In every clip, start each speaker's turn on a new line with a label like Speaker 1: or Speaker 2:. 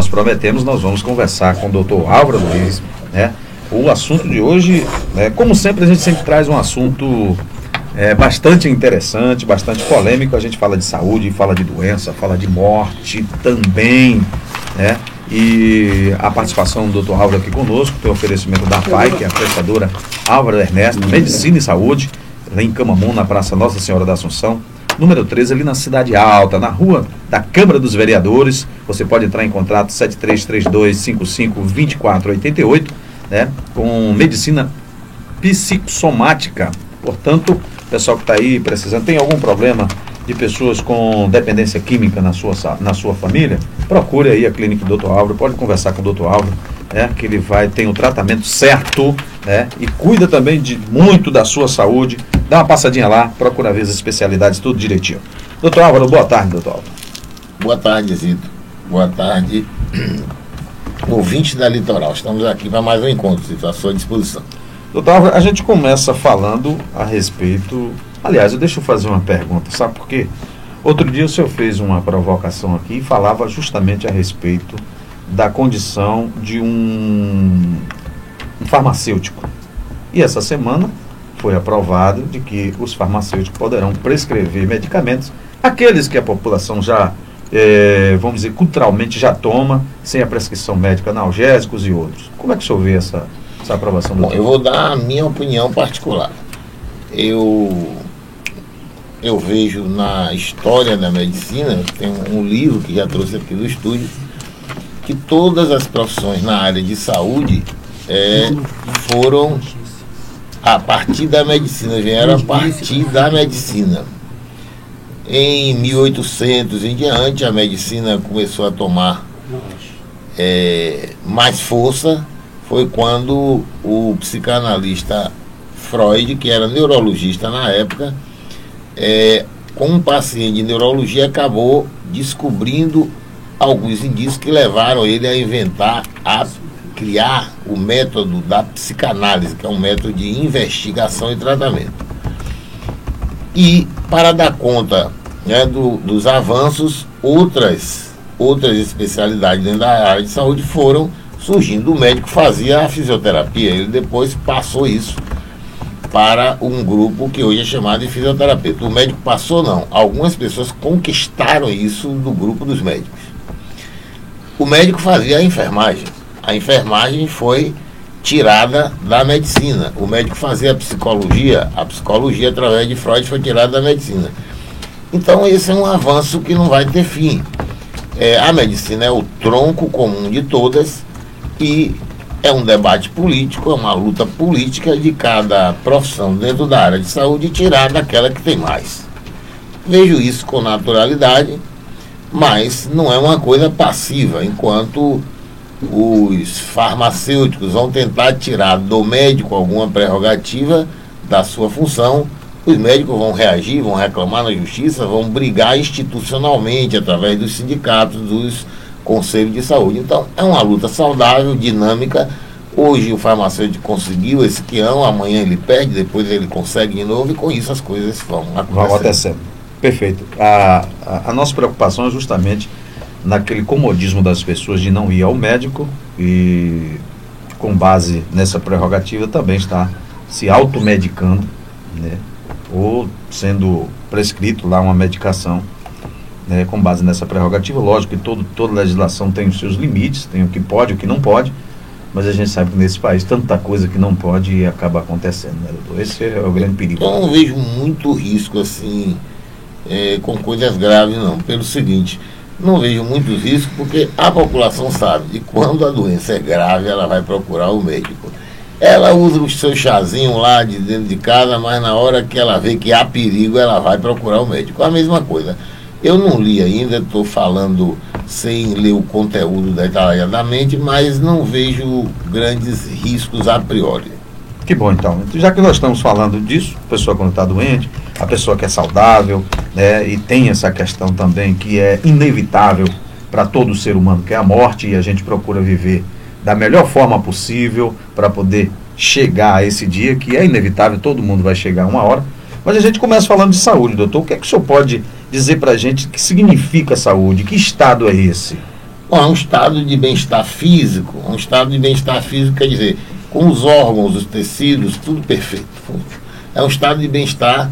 Speaker 1: nós prometemos, nós vamos conversar com o doutor Álvaro Luiz, né? O assunto de hoje, como sempre, a gente sempre traz um assunto bastante interessante, bastante polêmico. A gente fala de saúde, fala de doença, fala de morte também, né? E a participação do Dr. Álvaro aqui conosco, tem o oferecimento da APAI, que é a prestadora Álvaro Ernesto, Medicina e Saúde, lá em Camamu, na Praça Nossa Senhora da Assunção, número 13, ali na Cidade Alta, na rua da Câmara dos Vereadores. Você pode entrar em contato 7332552488, né, com medicina psicossomática. Portanto, pessoal que está aí precisando, tem algum problema de pessoas com dependência química na sua família, procure aí a clínica do Dr. Álvaro, pode conversar com o Dr. Álvaro, né, que ele tem o tratamento certo, né, e cuida também muito da sua saúde. Dá uma passadinha lá, procura ver as especialidades, tudo direitinho. Dr. Álvaro, boa tarde, doutor Álvaro.
Speaker 2: Boa tarde, Zito. Boa tarde, ouvinte da Litoral. Estamos aqui para mais um encontro, Zito, à sua disposição.
Speaker 1: Doutor Álvaro, a gente começa falando a respeito... Aliás, deixa eu fazer uma pergunta, sabe por quê? Outro dia o senhor fez uma provocação aqui e falava justamente a respeito da condição de um farmacêutico. E essa semana foi aprovado de que os farmacêuticos poderão prescrever medicamentos, aqueles que a população já, vamos dizer, culturalmente já toma, sem a prescrição médica, analgésicos e outros. Como é que o senhor vê essa aprovação?
Speaker 2: Bom, eu vou dar a minha opinião particular. Eu vejo na história da medicina, tem um livro que já trouxe aqui do estúdio, que todas as profissões na área de saúde foram a partir da medicina, vieram a partir da medicina. Em 1800 em diante, a medicina começou a tomar mais força. Foi quando o psicanalista Freud, que era neurologista na época, com um paciente de neurologia, acabou descobrindo alguns indícios que levaram ele a inventar, a criar o método da psicanálise, que é um método de investigação e tratamento. E para dar conta, né, dos avanços, outras especialidades dentro da área de saúde foram surgindo. O médico fazia a fisioterapia, ele depois passou isso para um grupo que hoje é chamado de fisioterapeuta. O médico passou, não. Algumas pessoas conquistaram isso do grupo dos médicos. O médico fazia a enfermagem. A enfermagem foi tirada da medicina. O médico fazia a psicologia através de Freud foi tirada da medicina. Então esse é um avanço que não vai ter fim. A medicina é o tronco comum de todas e é um debate político, é uma luta política de cada profissão dentro da área de saúde tirar daquela que tem mais. Vejo isso com naturalidade, mas não é uma coisa passiva. Enquanto os farmacêuticos vão tentar tirar do médico alguma prerrogativa da sua função, os médicos vão reagir, vão reclamar na justiça, vão brigar institucionalmente através dos sindicatos, dos conselhos de saúde. Então é uma luta saudável, dinâmica. Hoje o farmacêutico conseguiu esse quião, amanhã ele perde, depois ele consegue de novo, e com isso as coisas vão acontecendo.
Speaker 1: Perfeito. A nossa preocupação é justamente naquele comodismo das pessoas de não ir ao médico e, com base nessa prerrogativa, também está se automedicando, né, ou sendo prescrito lá uma medicação, né, com base nessa prerrogativa. Lógico que toda legislação tem os seus limites, tem o que pode, o que não pode, mas a gente sabe que nesse país tanta coisa que não pode e acaba acontecendo, né, doutor? Esse é o grande perigo.
Speaker 2: Eu não vejo muito risco assim, com coisas graves, não. Pelo seguinte, não vejo muitos riscos porque a população sabe que quando a doença é grave, ela vai procurar o médico. Ela usa o seu chazinho lá de dentro de casa, mas na hora que ela vê que há perigo, ela vai procurar o médico. A mesma coisa. Eu não li ainda, estou falando sem ler o conteúdo detalhadamente, mas não vejo grandes riscos a priori.
Speaker 1: Que bom, então. Já que nós estamos falando disso, a pessoa quando está doente, a pessoa que é saudável, né, e tem essa questão também que é inevitável para todo ser humano, que é a morte, e a gente procura viver da melhor forma possível para poder chegar a esse dia, que é inevitável, todo mundo vai chegar uma hora. Mas a gente começa falando de saúde, doutor. O que é que o senhor pode dizer para a gente que significa saúde? Que estado é esse?
Speaker 2: Bom, é um estado de bem-estar físico. Um estado de bem-estar físico quer dizer, com os órgãos, os tecidos, tudo perfeito. É um estado de bem-estar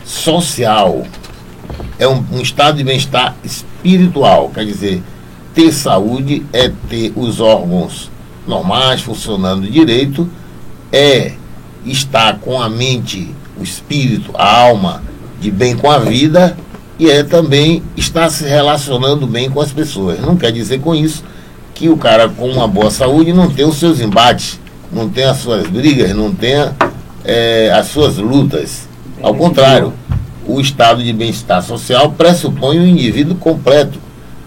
Speaker 2: social. É um estado de bem-estar espiritual. Quer dizer, ter saúde é ter os órgãos normais, funcionando direito, é estar com a mente, o espírito, a alma de bem com a vida, e é também estar se relacionando bem com as pessoas. Não quer dizer com isso que o cara com uma boa saúde não tem os seus embates, não tem as suas brigas, não tem as suas lutas. Ao contrário, o estado de bem-estar social pressupõe um indivíduo completo,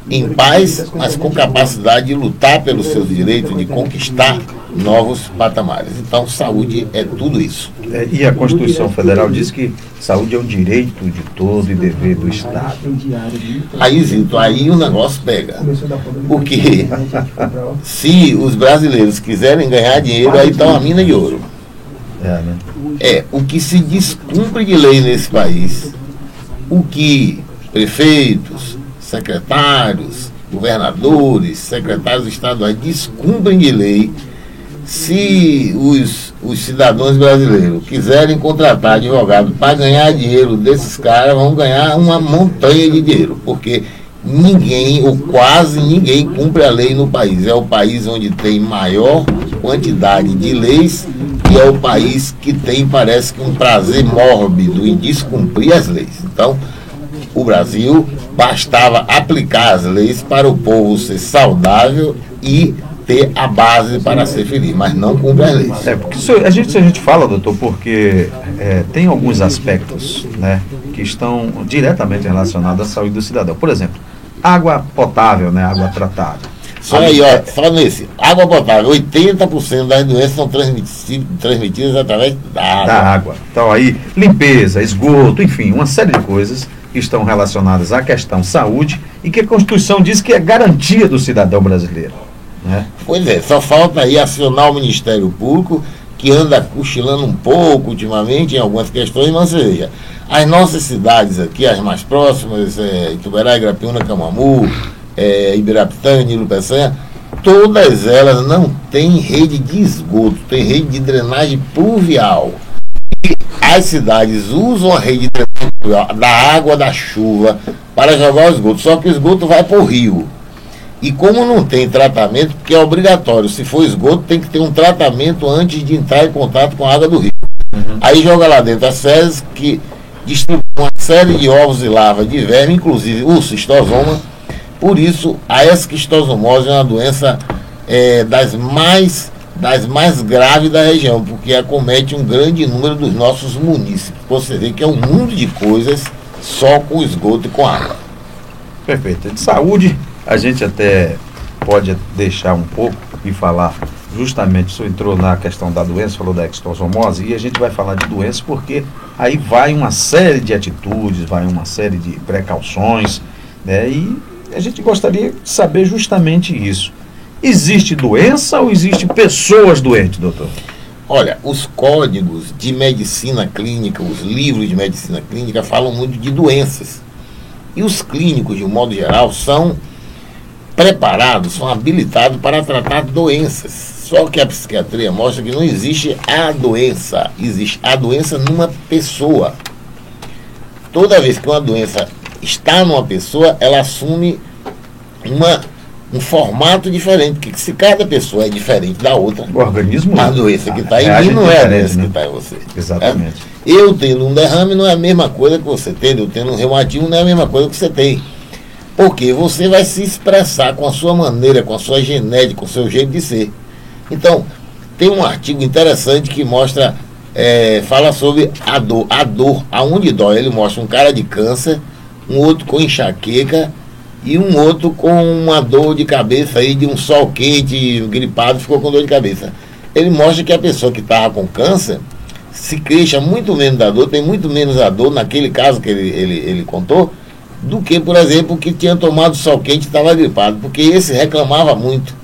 Speaker 2: em paz, mas com capacidade de lutar pelos seus direitos, de conquistar novos patamares. Então, saúde é tudo isso.
Speaker 1: E a Constituição Federal diz que saúde é um direito de todo e dever do Estado.
Speaker 2: Aí, Zito, aí o negócio pega. Porque se os brasileiros quiserem ganhar dinheiro, aí está uma mina de ouro. O que se descumpre de lei nesse país, o que prefeitos, secretários, governadores, secretários estaduais descumprem de lei, se os cidadãos brasileiros quiserem contratar advogado para ganhar dinheiro desses caras, vão ganhar uma montanha de dinheiro, porque ninguém, ou quase ninguém, cumpre a lei no país. É o país onde tem maior quantidade de leis e é o país que tem, parece que, um prazer mórbido em descumprir as leis. Então, o Brasil bastava aplicar as leis para o povo ser saudável e ter a base para ser feliz, mas não cumpre as leis.
Speaker 1: Porque se a gente fala, doutor, porque tem alguns aspectos, né, que estão diretamente relacionados à saúde do cidadão. Por exemplo, água potável, né, água tratada.
Speaker 2: Só nesse, água potável, 80% das doenças são transmitidas através da água.
Speaker 1: Então aí, limpeza, esgoto, enfim, uma série de coisas que estão relacionadas à questão saúde e que a Constituição diz que é garantia do cidadão brasileiro. Né?
Speaker 2: Pois é, só falta aí acionar o Ministério Público, que anda cochilando um pouco ultimamente em algumas questões, mas veja, as nossas cidades aqui, as mais próximas, Ituberá, Igrapiúna, Camamu, Ibirapitã, Nilo Peçanha, todas elas não têm rede de esgoto, tem rede de drenagem pluvial. E as cidades usam a rede de drenagem pluvial da água da chuva para jogar o esgoto, só que o esgoto vai para o rio. E como não tem tratamento, porque é obrigatório, se for esgoto, tem que ter um tratamento antes de entrar em contato com a água do rio. Aí joga lá dentro as fezes que distribuem uma série de ovos e larvas de verme, inclusive o cistosoma. Por isso, a esquistosomose é uma doença das mais graves da região, porque acomete um grande número dos nossos munícipes. Você vê que é um mundo de coisas só com esgoto e com água.
Speaker 1: Perfeito. De saúde, a gente até pode deixar um pouco e falar justamente, você entrou na questão da doença, falou da esquistosomose, e a gente vai falar de doença porque aí vai uma série de atitudes, vai uma série de precauções, né? E a gente gostaria de saber justamente isso. Existe doença ou existe pessoas doentes, doutor?
Speaker 2: Olha, os códigos de medicina clínica, os livros de medicina clínica falam muito de doenças. E os clínicos, de um modo geral, são preparados, são habilitados para tratar doenças. Só que a psiquiatria mostra que não existe a doença, existe a doença numa pessoa. Toda vez que uma doença está numa pessoa, ela assume um formato diferente, porque se cada pessoa é diferente da outra,
Speaker 1: o organismo,
Speaker 2: a doença que está em mim não é a doença que está em você.
Speaker 1: Exatamente.
Speaker 2: Eu tendo um derrame não é a mesma coisa que você tem, eu tendo um reumatismo não é a mesma coisa que você tem. Porque você vai se expressar com a sua maneira, com a sua genética, com o seu jeito de ser. Então, tem um artigo interessante que mostra, fala sobre a dor, aonde dói. Ele mostra um cara de câncer, um outro com enxaqueca e um outro com uma dor de cabeça aí de um sol quente, gripado, ficou com dor de cabeça. Ele mostra que a pessoa que estava com câncer se queixa muito menos da dor, tem muito menos a dor, naquele caso que ele contou, do que, por exemplo, que tinha tomado sol quente e estava gripado, porque esse reclamava muito.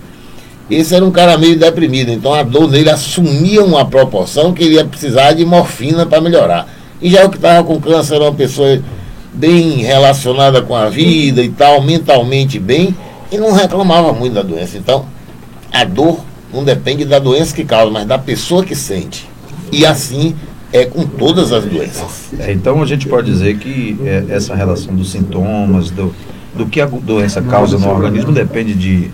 Speaker 2: Esse era um cara meio deprimido, então a dor dele assumia uma proporção que ele ia precisar de morfina para melhorar. E já o que estava com câncer era uma pessoa bem relacionada com a vida e tal, mentalmente bem, e não reclamava muito da doença. Então, a dor não depende da doença que causa, mas da pessoa que sente. E assim é com todas as doenças.
Speaker 1: Então a gente pode dizer que essa relação dos sintomas, do que a doença causa no organismo, depende de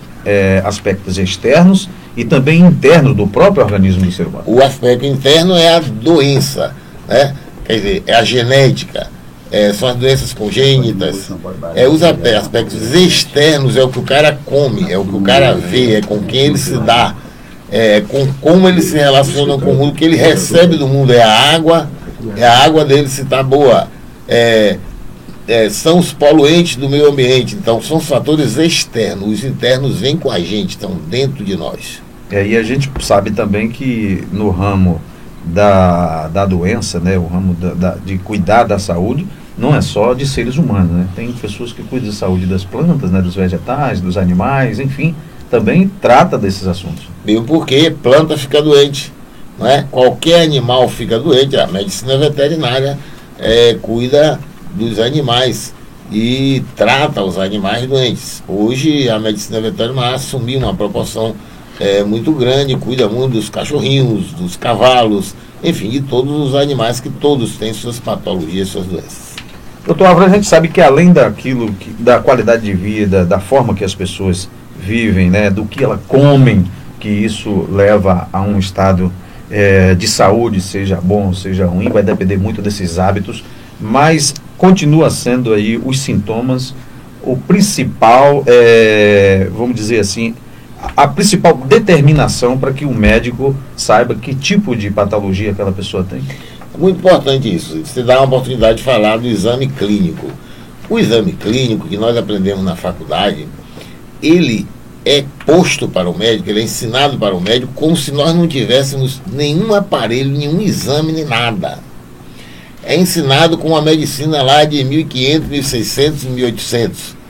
Speaker 1: aspectos externos e também internos do próprio organismo do ser humano.
Speaker 2: O aspecto interno é a doença, né? Quer dizer, é a genética, são as doenças congênitas, os aspectos externos, é o que o cara come, é o que o cara vê, é com quem ele se dá, com como ele se relaciona com o mundo, o que ele recebe do mundo, é a água dele se está boa, são os poluentes do meio ambiente. Então são os fatores externos, os internos vêm com a gente, estão dentro de nós.
Speaker 1: E a gente sabe também que no ramo da doença, né, o ramo de cuidar da saúde, não é só de seres humanos, né? Tem pessoas que cuidam da saúde das plantas, né, dos vegetais, dos animais, enfim, também trata desses assuntos.
Speaker 2: Mesmo porque planta fica doente, não é? Qualquer animal fica doente, a medicina veterinária cuida dos animais e trata os animais doentes. Hoje a medicina veterinária assumiu uma proporção muito grande, cuida muito dos cachorrinhos, dos cavalos, enfim, de todos os animais, que todos têm suas patologias, suas doenças.
Speaker 1: Doutor Álvaro, a gente sabe que além daquilo, da qualidade de vida, da forma que as pessoas vivem, né, do que elas comem, que isso leva a um estado de saúde, seja bom, seja ruim, vai depender muito desses hábitos, mas continua sendo aí os sintomas o principal, vamos dizer assim, a principal determinação para que o médico saiba que tipo de patologia aquela pessoa tem.
Speaker 2: É muito importante isso. Você dá uma oportunidade de falar do exame clínico. O exame clínico que nós aprendemos na faculdade, ele é posto para o médico, ele é ensinado para o médico como se nós não tivéssemos nenhum aparelho, nenhum exame, nem nada. É ensinado com uma medicina lá de 1500, 1600, 1800.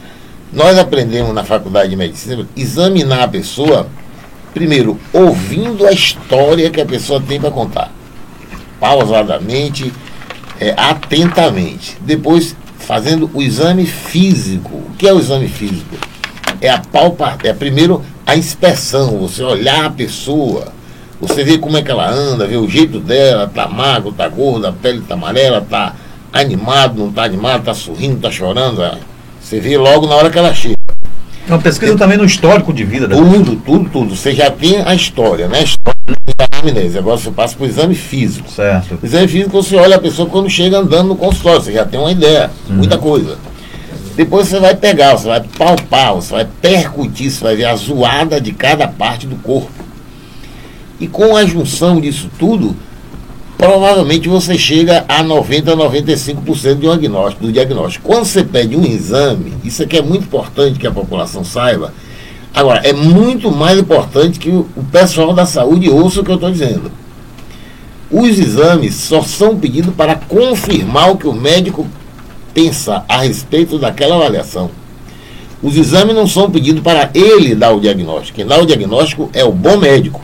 Speaker 2: Nós aprendemos na faculdade de medicina examinar a pessoa, primeiro, ouvindo a história que a pessoa tem para contar, pausadamente, atentamente. Depois, fazendo o exame físico. O que é o exame físico? Primeiro a inspeção, você olhar a pessoa, você vê como é que ela anda, vê o jeito dela, tá magro, tá gorda, a pele tá amarela, tá animado, não tá animado, tá sorrindo, tá chorando. Você vê logo na hora que ela chega.
Speaker 1: É uma pesquisa também no histórico de vida da
Speaker 2: tudo. Você já tem a história, né? A história da anamnese. Agora você passa para o exame físico.
Speaker 1: Certo.
Speaker 2: O exame físico, você olha a pessoa quando chega andando no consultório, você já tem uma ideia, muita coisa. Depois você vai pegar, você vai palpar, você vai percutir, você vai ver a zoada de cada parte do corpo. E com a junção disso tudo, provavelmente você chega a 90% a 95% do diagnóstico. Quando você pede um exame, isso aqui é muito importante que a população saiba. Agora, é muito mais importante que o pessoal da saúde ouça o que eu estou dizendo. Os exames só são pedidos para confirmar o que o médico pensa a respeito daquela avaliação. Os exames não são pedidos para ele dar o diagnóstico. Quem dá o diagnóstico é o bom médico.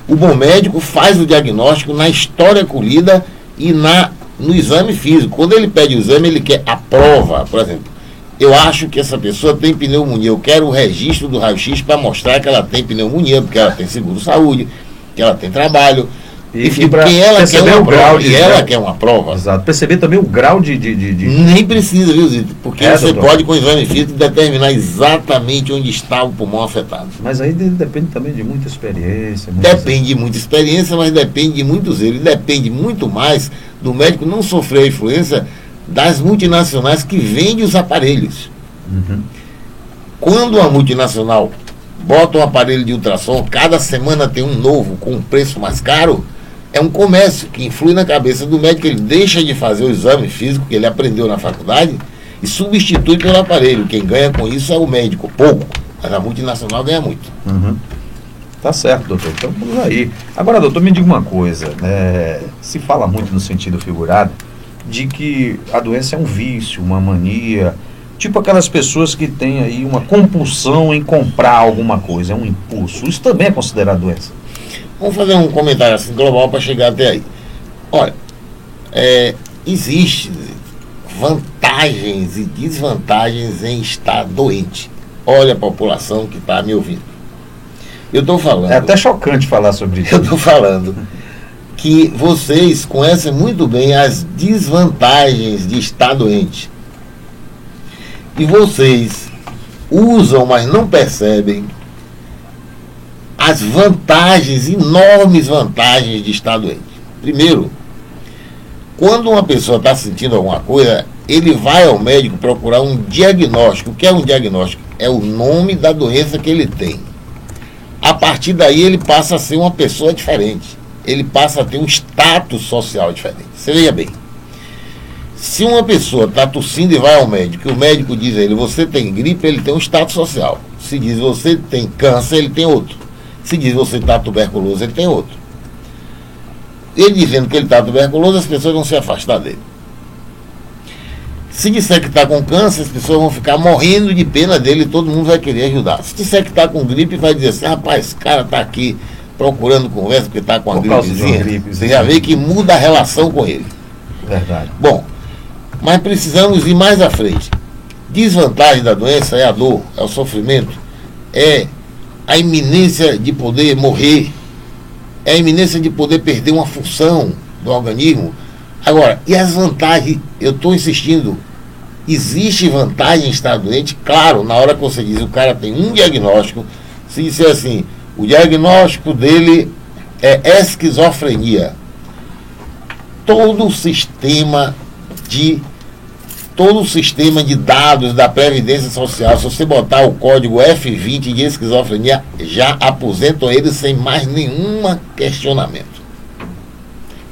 Speaker 2: O bom médico faz o diagnóstico na história colhida e no exame físico. Quando ele pede o exame, ele quer a prova. Por exemplo, eu acho que essa pessoa tem pneumonia. Eu quero o registro do raio-x para mostrar que ela tem pneumonia, porque ela tem seguro-saúde, que ela tem trabalho.
Speaker 1: E para perceber o grau de...
Speaker 2: ela quer uma prova.
Speaker 1: Exato. Perceber também o grau de...
Speaker 2: Nem precisa, viu, Zito? Porque você pode, com o exame físico, determinar exatamente onde está o pulmão afetado.
Speaker 1: Mas aí depende também de muita experiência.
Speaker 2: Depende de muita experiência, mas depende de muitos erros. Depende muito mais do médico não sofrer a influência das multinacionais que vendem os aparelhos. Quando uma multinacional bota um aparelho de ultrassom, cada semana tem um novo com um preço mais caro, é um comércio que influi na cabeça do médico. Ele deixa de fazer o exame físico que ele aprendeu na faculdade e substitui pelo aparelho. Quem ganha com isso é o médico, pouco, mas a multinacional ganha muito.
Speaker 1: Tá certo, doutor. Então vamos aí. Agora, doutor, me diga uma coisa, se fala muito no sentido figurado de que a doença é um vício, uma mania, tipo aquelas pessoas que têm aí uma compulsão em comprar alguma coisa, é um impulso. Isso também é considerado doença?
Speaker 2: Vamos fazer um comentário assim global para chegar até aí. Olha, existe vantagens e desvantagens em estar doente. Olha a população que está me ouvindo. Eu estou falando...
Speaker 1: É até chocante falar sobre isso.
Speaker 2: Eu estou falando que vocês conhecem muito bem as desvantagens de estar doente. E vocês usam, mas não percebem as vantagens, enormes vantagens de estar doente. Primeiro, quando uma pessoa está sentindo alguma coisa, ele vai ao médico procurar um diagnóstico. O que é um diagnóstico? É o nome da doença que ele tem. A partir daí ele passa a ser uma pessoa diferente. Ele passa a ter um status social diferente. Você veja bem. Se uma pessoa está tossindo e vai ao médico, e o médico diz a ele, você tem gripe, ele tem um status social. Se diz você tem câncer, ele tem outro. Se diz você está tuberculoso, ele tem outro. Ele dizendo que ele está tuberculoso, as pessoas vão se afastar dele. Se disser que está com câncer, as pessoas vão ficar morrendo de pena dele e todo mundo vai querer ajudar. Se disser que está com gripe, vai dizer assim, rapaz, esse cara está aqui procurando conversa porque está com a gripezinha. Você já vê que muda a relação com ele.
Speaker 1: Verdade.
Speaker 2: Bom, mas precisamos ir mais à frente. Desvantagem da doença é a dor, é o sofrimento, é a iminência de poder morrer, é a iminência de poder perder uma função do organismo. Agora, e as vantagens? Eu estou insistindo, existe vantagem em estar doente? Claro, na hora que você diz, o cara tem um diagnóstico, se disser assim, o diagnóstico dele é esquizofrenia. Todo o sistema de dados da Previdência Social, se você botar o código F20 de esquizofrenia, já aposentam ele sem mais nenhum questionamento.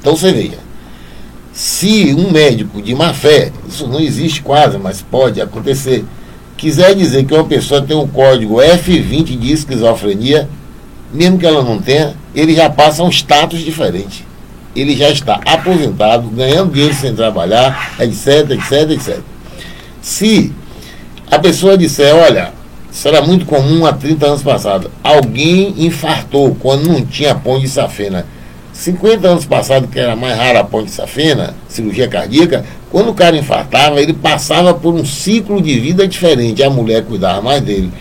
Speaker 2: Então você veja, se um médico de má fé, isso não existe quase, mas pode acontecer, quiser dizer que uma pessoa tem um código F20 de esquizofrenia, mesmo que ela não tenha, ele já passa um status diferente. Ele já está aposentado, ganhando dinheiro sem trabalhar, etc, etc, etc. Se a pessoa disser, olha, isso era muito comum há 30 anos passados, alguém infartou quando não tinha ponte de safena. 50 anos passados, que era mais rara a ponte de safena, cirurgia cardíaca, quando o cara infartava, ele passava por um ciclo de vida diferente. A mulher cuidava mais dele.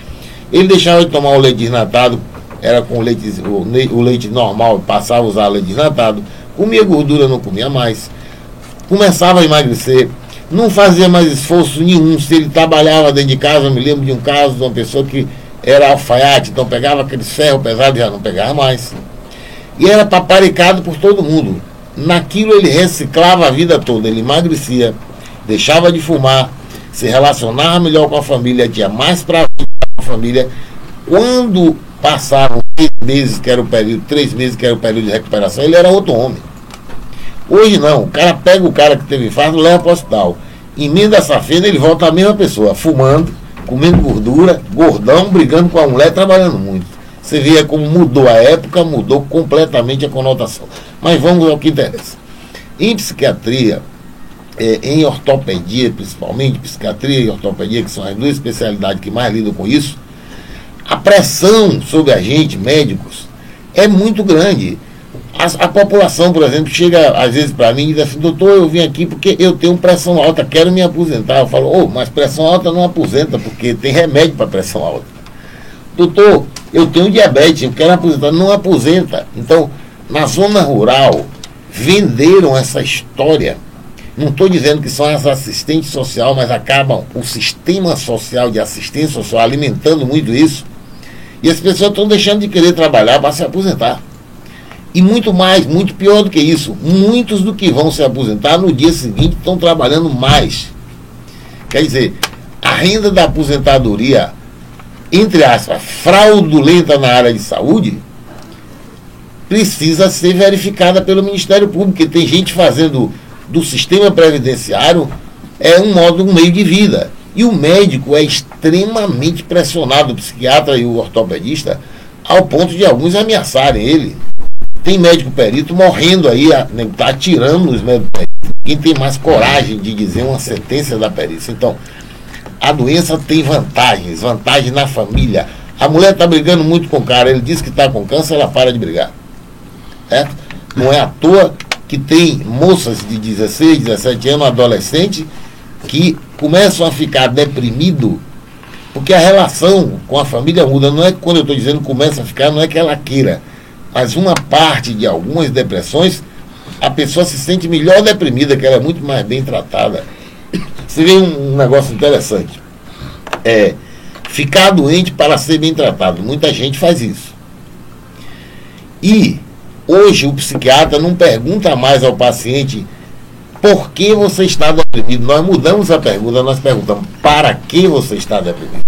Speaker 2: Ele deixava de tomar o leite desnatado, era com o leite normal, passava a usar leite desnatado, comia gordura, não comia mais, começava a emagrecer, não fazia mais esforço nenhum. Se ele trabalhava dentro de casa, eu me lembro de um caso de uma pessoa que era alfaiate, então pegava aqueles ferros pesados, já não pegava mais. E era paparicado por todo mundo. Naquilo ele reciclava a vida toda, ele emagrecia, deixava de fumar, se relacionava melhor com a família, tinha mais prazer com a família. Quando passaram 3 meses, que era o período, 3 meses, que era o período de recuperação, ele era outro homem. Hoje não, o cara pega o cara que teve infarto, leva para o hospital, emenda a safena, ele volta a mesma pessoa, fumando, comendo gordura, gordão, brigando com a mulher, trabalhando muito. Você vê como mudou a época, mudou completamente a conotação. Mas vamos ao que interessa. Em psiquiatria, em ortopedia, principalmente, psiquiatria e ortopedia, que são as duas especialidades que mais lidam com isso, a pressão sobre a gente, médicos, é muito grande. A população, por exemplo, chega às vezes para mim e diz assim, doutor, eu vim aqui porque eu tenho pressão alta, quero me aposentar. Eu falo, mas pressão alta não aposenta, porque tem remédio para pressão alta. Doutor, eu tenho diabetes, eu quero aposentar, não aposenta. Então, na zona rural, venderam essa história. Não estou dizendo que são as assistentes sociais, mas acabam o sistema social de assistência social alimentando muito isso. E as pessoas estão deixando de querer trabalhar para se aposentar. E muito mais, muito pior do que isso, muitos do que vão se aposentar no dia seguinte estão trabalhando mais. Quer dizer, a renda da aposentadoria, entre aspas, fraudulenta na área de saúde, precisa ser verificada pelo Ministério Público, porque tem gente fazendo do sistema previdenciário um meio de vida. E o médico é extremamente pressionado, o psiquiatra e o ortopedista, ao ponto de alguns ameaçarem ele. Tem médico perito morrendo aí, está atirando nos médicos peritos. Quem tem mais coragem de dizer uma sentença da perícia? Então, a doença tem vantagens na família. A mulher está brigando muito com o cara, ele diz que está com câncer, ela para de brigar. Não é à toa que tem moças de 16, 17 anos, adolescentes, que começam a ficar deprimidos, porque a relação com a família muda. Não é que, quando eu estou dizendo começa a ficar, não é que ela queira, mas uma parte de algumas depressões, a pessoa se sente melhor deprimida, que ela é muito mais bem tratada. Você vê um negócio interessante. Ficar doente para ser bem tratado. Muita gente faz isso. E hoje o psiquiatra não pergunta mais ao paciente por que você está deprimido. Nós mudamos a pergunta, nós perguntamos para que você está deprimido.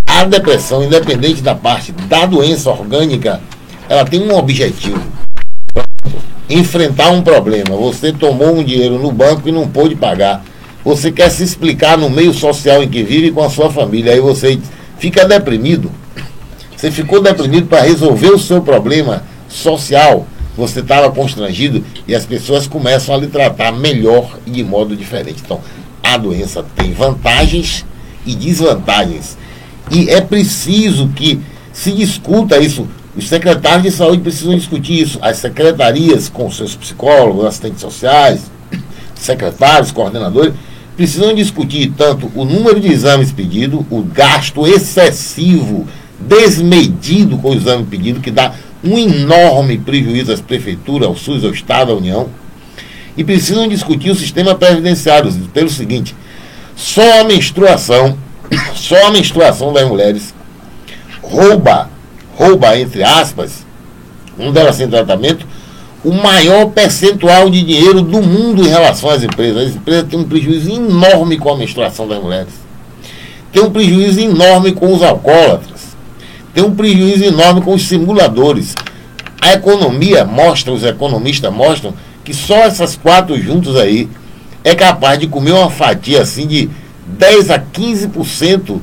Speaker 2: A depressão, independente da parte da doença orgânica, ela tem um objetivo: enfrentar um problema. Você tomou um dinheiro no banco e não pôde pagar. Você quer se explicar no meio social em que vive com a sua família. Aí você fica deprimido. Você ficou deprimido para resolver o seu problema social. Você estava constrangido e as pessoas começam a lhe tratar melhor e de modo diferente. Então, a doença tem vantagens e desvantagens. E é preciso que se discuta isso. Os secretários de saúde precisam discutir isso. As secretarias com seus psicólogos, assistentes sociais, secretários, coordenadores, precisam discutir tanto o número de exames pedidos, o gasto excessivo, desmedido com o exame pedido, que dá um enorme prejuízo às prefeituras, ao SUS, ao Estado, à União. E precisam discutir o sistema previdenciário, pelo seguinte: só a menstruação das mulheres rouba, entre aspas, uma delas sem tratamento, o maior percentual de dinheiro do mundo em relação às empresas. As empresas têm um prejuízo enorme com a menstruação das mulheres. Tem um prejuízo enorme com os alcoólatras. Tem um prejuízo enorme com os simuladores. A economia mostra, os economistas mostram, que só essas 4 juntos aí é capaz de comer uma fatia assim de 10 a 15%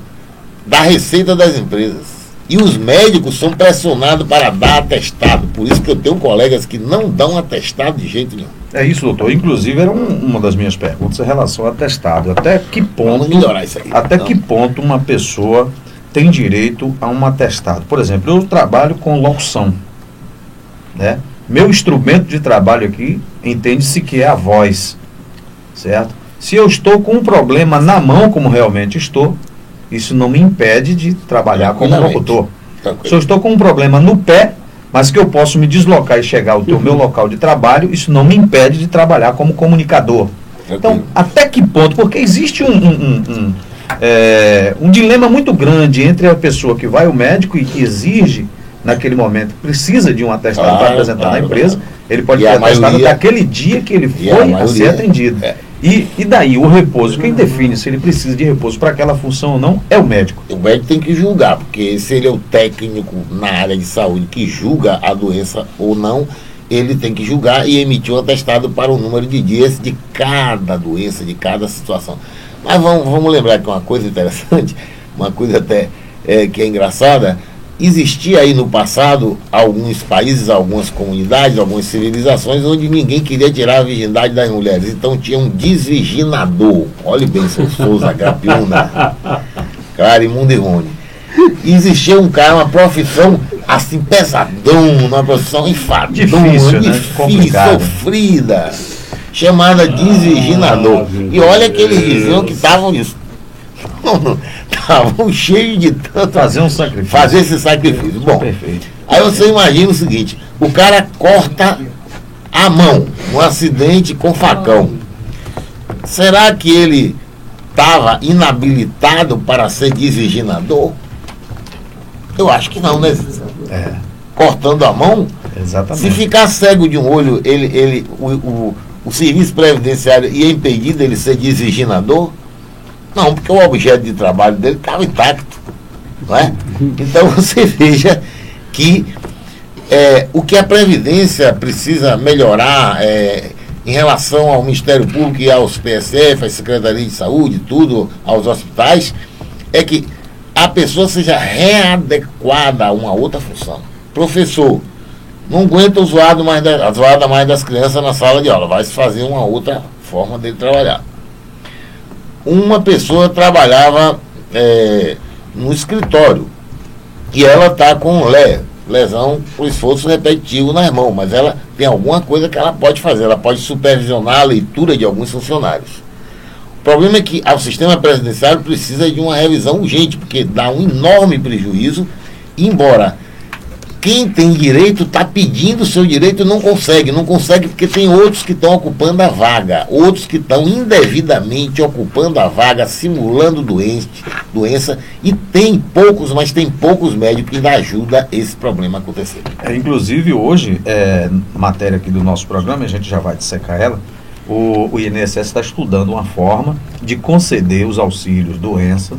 Speaker 2: da receita das empresas. E os médicos são pressionados para dar atestado. Por isso que eu tenho colegas que não dão atestado de jeito nenhum.
Speaker 1: É isso, doutor. Inclusive, era uma das minhas perguntas em relação ao atestado. Até que ponto,
Speaker 2: vamos melhorar isso aí.
Speaker 1: Que ponto uma pessoa tem direito a um atestado? Por exemplo, eu trabalho com locução, né? Meu instrumento de trabalho aqui, entende-se que é a voz, certo? Se eu estou com um problema na mão, como realmente estou, isso não me impede de trabalhar como locutor. Se eu estou com um problema no pé, mas que eu posso me deslocar e chegar ao meu local de trabalho, isso não me impede de trabalhar como comunicador. Então, até que ponto? Porque existe um dilema muito grande entre a pessoa que vai ao médico e que exige, naquele momento, precisa de um atestado para apresentar na empresa. Ele pode ter atestado daquele dia que ele foi a ser atendido. E daí, o repouso, quem define se ele precisa de repouso para aquela função ou não é o médico.
Speaker 2: O médico tem que julgar, porque se ele é o técnico na área de saúde que julga a doença ou não, ele tem que julgar e emitir um atestado para o número de dias de cada doença, de cada situação. Mas vamos lembrar que uma coisa interessante, uma coisa até que é engraçada. Existia aí no passado alguns países, algumas comunidades, algumas civilizações onde ninguém queria tirar a virgindade das mulheres. Então tinha um desvirginador. Olhe bem, seu Souza, Grapiúna, Clarimundo e Rony. E existia um cara, uma profissão assim, pesadão, uma profissão enfadonha, difícil, sofrida, chamada desvirginador. E olha que eles diziam que estavam nisso. Estavam cheios de tanto fazer esse sacrifício. Bom, perfeito. Aí você imagina o seguinte: o cara corta a mão num acidente com facão. Será que ele estava inabilitado para ser desvirginador? Eu acho que não, né? Cortando a mão.
Speaker 1: Exatamente.
Speaker 2: Se ficar cego de um olho, o serviço previdenciário ia impedir dele ser desvirginador? Não, porque o objeto de trabalho dele estava intacto, não é? Então você veja que o que a Previdência precisa melhorar em relação ao Ministério Público e aos PSF, às Secretarias de Saúde, tudo, aos hospitais, é que a pessoa seja readequada a uma outra função. Professor, não aguenta a zoada mais das crianças na sala de aula, vai se fazer uma outra forma dele trabalhar. Uma pessoa trabalhava no escritório e ela está com lesão por esforço repetitivo nas mãos, mas ela tem alguma coisa que ela pode fazer, ela pode supervisionar a leitura de alguns funcionários. problema é que o sistema previdenciário precisa de uma revisão urgente, porque dá um enorme prejuízo, embora quem tem direito está pedindo o seu direito e não consegue porque tem outros que estão ocupando a vaga, outros que estão indevidamente ocupando a vaga, simulando doença, e tem poucos, mas tem poucos médicos que ainda ajudam esse problema a acontecer.
Speaker 1: Inclusive hoje, matéria aqui do nosso programa, a gente já vai dissecar ela, o INSS está estudando uma forma de conceder os auxílios doença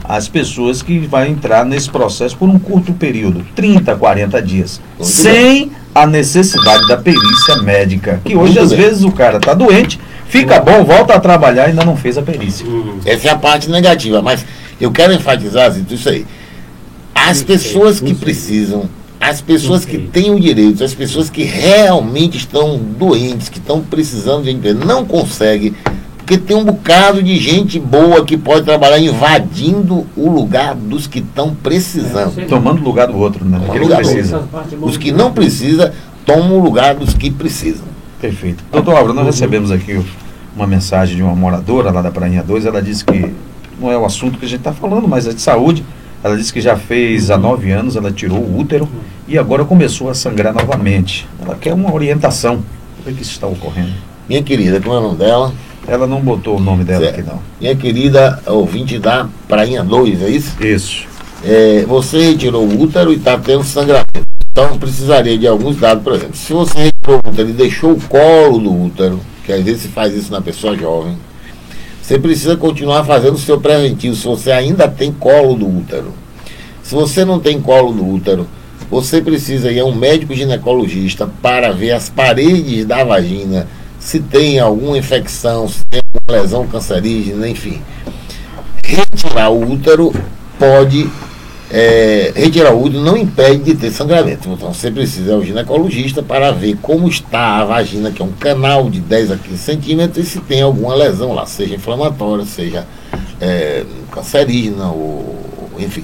Speaker 1: às pessoas que vão entrar nesse processo por um curto período, 30, 40 dias, sem a necessidade da perícia médica, que hoje às vezes o cara está doente, fica bom, volta a trabalhar e ainda não fez a perícia.
Speaker 2: Essa é a parte negativa, mas eu quero enfatizar, Zito, isso aí. As pessoas que precisam, as pessoas que têm o direito, as pessoas que realmente estão doentes, que estão precisando de emprego, não conseguem, porque tem um bocado de gente boa que pode trabalhar invadindo o lugar dos que estão precisando.
Speaker 1: Tomando o lugar do outro, né?
Speaker 2: Tomando lugar precisa. Os que não precisam tomam o lugar dos que precisam.
Speaker 1: Perfeito. Doutor Álvaro, nós recebemos aqui uma mensagem de uma moradora lá da Prainha 2, ela disse que não é o assunto que a gente está falando, mas é de saúde. Ela disse que já fez há 9 anos, ela tirou o útero e agora começou a sangrar novamente. Ela quer uma orientação. O que isso está ocorrendo?
Speaker 2: Minha querida, como é o nome dela?
Speaker 1: Ela não botou o nome dela aqui, não.
Speaker 2: Minha querida ouvinte da Prainha 2, é isso?
Speaker 1: Isso.
Speaker 2: Você retirou o útero e está tendo sangramento. Então precisaria de alguns dados, por exemplo. Se você retirou o útero e deixou o colo do útero, que às vezes se faz isso na pessoa jovem, você precisa continuar fazendo o seu preventivo, se você ainda tem colo do útero. Se você não tem colo do útero, você precisa ir a um médico ginecologista para ver as paredes da vagina, se tem alguma infecção, se tem alguma lesão cancerígena, enfim. Retirar o útero não impede de ter sangramento. Então você precisa ir ao ginecologista para ver como está a vagina, que é um canal de 10 a 15 centímetros, e se tem alguma lesão lá, seja inflamatória, seja cancerígena, ou enfim.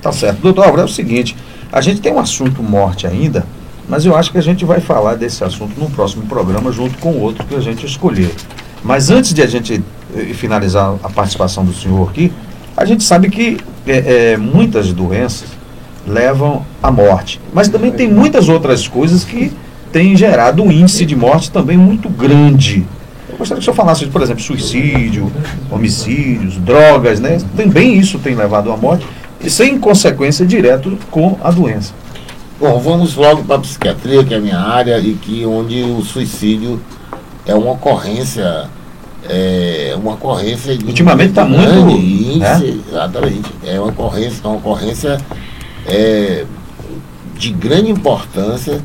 Speaker 1: Tá certo. Doutor Álvaro, é o seguinte, a gente tem um assunto morte ainda, mas eu acho que a gente vai falar desse assunto no próximo programa, junto com o outro que a gente escolher. Mas antes de a gente finalizar a participação do senhor aqui, a gente sabe que muitas doenças levam à morte, mas também tem muitas outras coisas que têm gerado um índice de morte também muito grande. Eu gostaria que o senhor falasse, por exemplo, suicídio, homicídios, drogas, né? Também isso tem levado à morte, e sem consequência direta com a doença.
Speaker 2: Bom, vamos logo para a psiquiatria, que é a minha área, e onde o suicídio é uma ocorrência.
Speaker 1: Ultimamente está muito
Speaker 2: índice, né? Exatamente. É uma ocorrência de grande importância,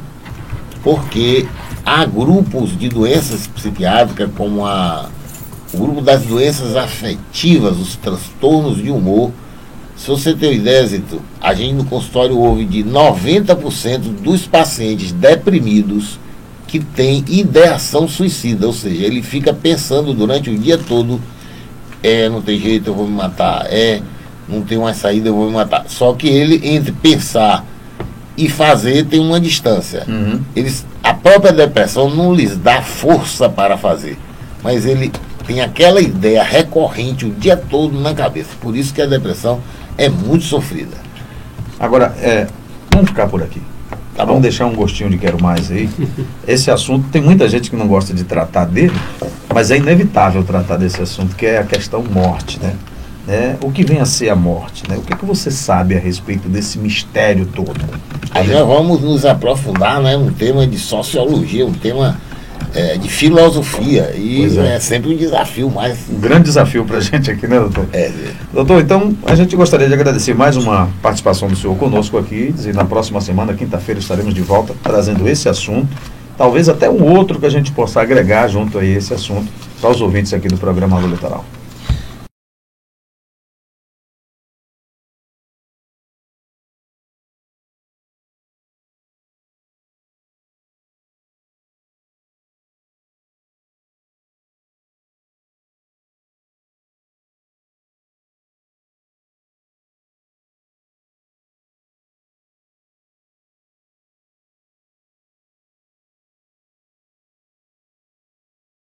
Speaker 2: porque há grupos de doenças psiquiátricas, como o grupo das doenças afetivas, os transtornos de humor. Se você tem ideia, Zito, a gente no consultório ouve de 90% dos pacientes deprimidos que tem ideação suicida, ou seja, ele fica pensando durante o dia todo, não tem jeito, eu vou me matar, não tem mais saída, eu vou me matar. Só que ele, entre pensar e fazer, tem uma distância.
Speaker 1: Uhum.
Speaker 2: A própria depressão não lhes dá força para fazer, mas ele tem aquela ideia recorrente o dia todo na cabeça. Por isso que a depressão é muito sofrida.
Speaker 1: Agora, vamos ficar por aqui.
Speaker 2: Tá,
Speaker 1: vamos deixar um gostinho de quero mais aí. Esse assunto, tem muita gente que não gosta de tratar dele, mas é inevitável tratar desse assunto, que é a questão morte, né? O que vem a ser a morte, né? O que você sabe a respeito desse mistério todo?
Speaker 2: Aí nós vamos nos aprofundar, né, num tema de sociologia, um tema de filosofia, e é sempre um desafio, um
Speaker 1: grande desafio para a gente aqui, né, doutor? Doutor, então a gente gostaria de agradecer mais uma participação do senhor conosco aqui, e na próxima semana, quinta-feira, estaremos de volta trazendo esse assunto, talvez até um outro que a gente possa agregar junto a esse assunto para os ouvintes aqui do programa Alô Litoral.